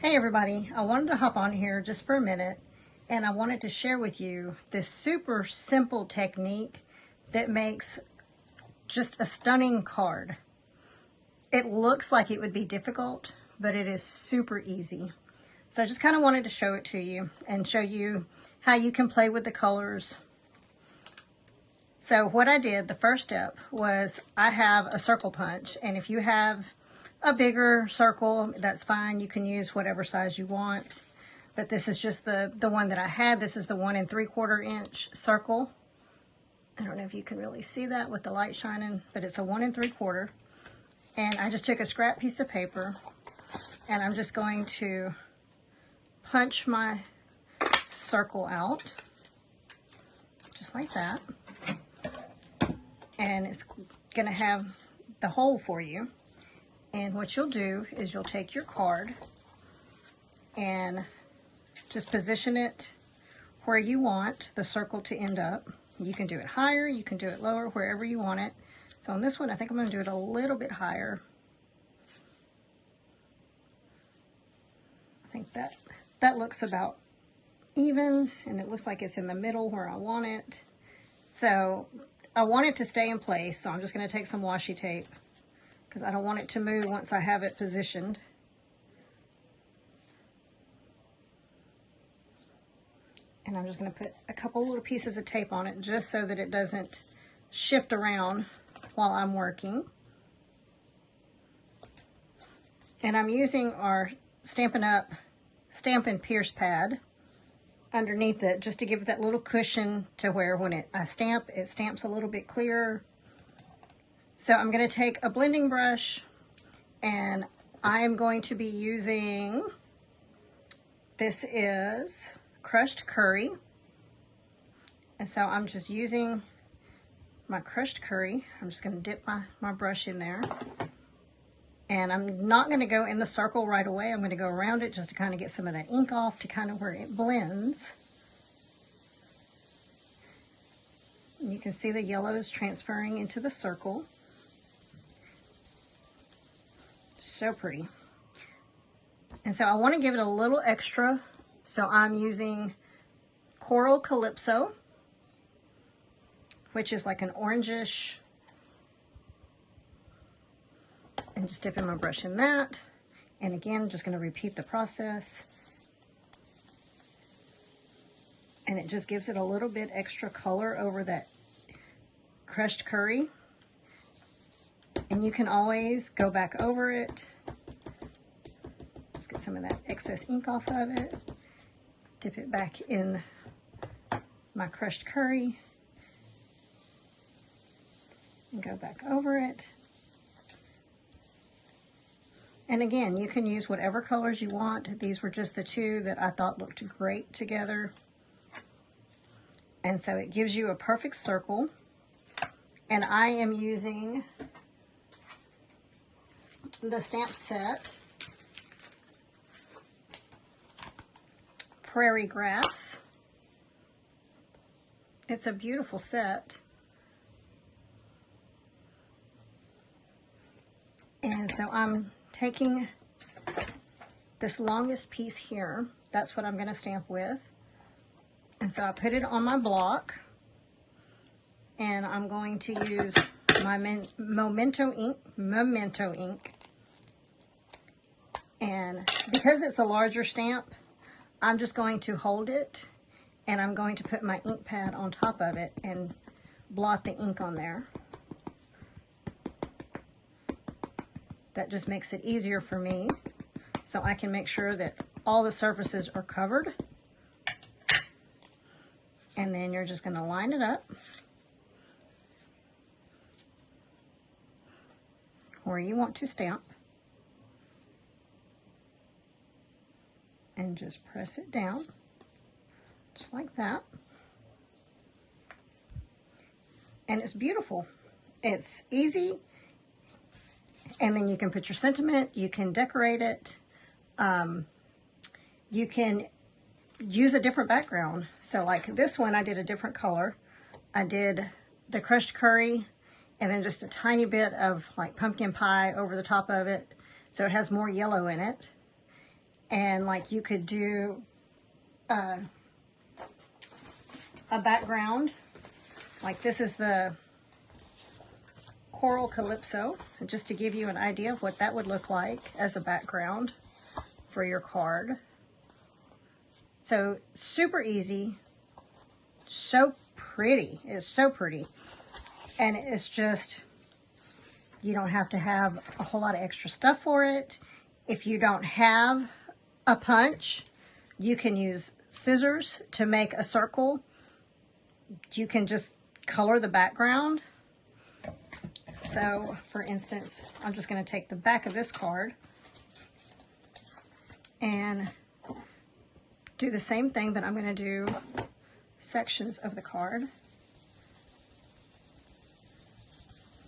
Hey everybody, I wanted to hop on here just for a minute and I wanted to share with you this super simple technique that makes just a stunning card. It looks like it would be difficult, but it is super easy. So I just kind of wanted to show it to you and show you how you can play with the colors. So what I did, the first step was I have a circle punch, and if you have a bigger circle, that's fine. You can use whatever size you want. But this is just the one that I had. This is the 1 3/4 inch circle. I don't know if you can really see that with the light shining, but it's a 1 3/4. And I just took a scrap piece of paper and I'm just going to punch my circle out just like that. And it's going to have the hole for you. And what you'll do is you'll take your card and just position it where you want the circle to end up. You can do it higher, you can do it lower, wherever you want it. So on this one, I think I'm going to do it a little bit higher. I think that looks about even, and it looks like it's in the middle where I want it. So I want it to stay in place, so I'm just going to take some washi tape, because I don't want it to move once I have it positioned. And I'm just going to put a couple little pieces of tape on it just so that it doesn't shift around while I'm working. And I'm using our Stampin' Up! Stamp and Pierce pad underneath it just to give it that little cushion to where when I stamp, it stamps a little bit clearer. So I'm going to take a blending brush and I'm going to be using, this is crushed curry. And so I'm just using my crushed curry. I'm just going to dip my brush in there. And I'm not going to go in the circle right away. I'm going to go around it just to kind of get some of that ink off to kind of where it blends. And you can see the yellows transferring into the circle. So pretty. And so I want to give it a little extra, so I'm using Coral Calypso, which is like an orangish, and just dipping my brush in that. And again, just going to repeat the process. And it just gives it a little bit extra color over that crushed curry. And you can always go back over it. Just get some of that excess ink off of it. Dip it back in my crushed curry. And go back over it. And again, you can use whatever colors you want. These were just the two that I thought looked great together. And so it gives you a perfect circle. And I am using the stamp set Prairie Grass. It's a beautiful set. And so I'm taking this longest piece here. That's what I'm going to stamp with. And so I put it on my block. And I'm going to use my Memento ink. And because it's a larger stamp, I'm just going to hold it and I'm going to put my ink pad on top of it and blot the ink on there. That just makes it easier for me, so I can make sure that all the surfaces are covered. And then you're just going to line it up where you want to stamp. And just press it down, just like that. And it's beautiful. It's easy. And then you can put your sentiment, you can decorate it. You can use a different background. So like this one, I did a different color. I did the crushed curry and then just a tiny bit of like pumpkin pie over the top of it. So it has more yellow in it. And like you could do a background. Like this is the Coral Calypso, just to give you an idea of what that would look like as a background for your card. So super easy, so pretty. It's so pretty. And it's just, you don't have to have a whole lot of extra stuff for it. If you don't have a punch, you can use scissors to make a circle. You can just color the background. So, for instance, I'm just going to take the back of this card and do the same thing, but I'm going to do sections of the card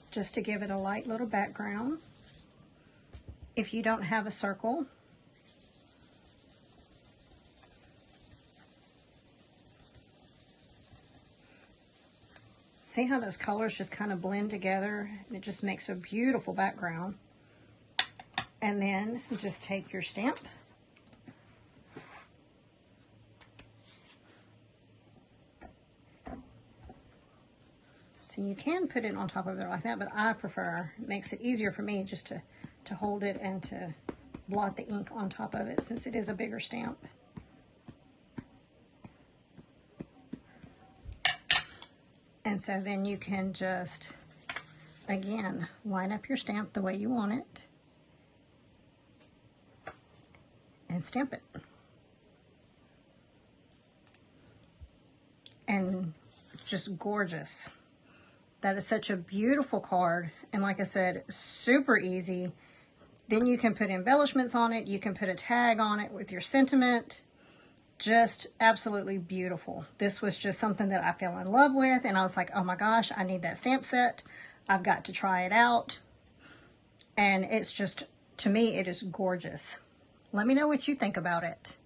just to give it a light little background. If you don't have a circle, see how those colors just kind of blend together? It just makes a beautiful background. And then you just take your stamp. So you can put it on top of it like that, but I prefer, it makes it easier for me just to hold it and to blot the ink on top of it since it is a bigger stamp. And so then you can just, again, line up your stamp the way you want it and stamp it. And just gorgeous. That is such a beautiful card. And like I said, super easy. Then you can put embellishments on it. You can put a tag on it with your sentiment. Just absolutely beautiful. This was just something that I fell in love with. And I was like, oh my gosh, I need that stamp set. I've got to try it out. And it's just, to me, it is gorgeous. Let me know what you think about it.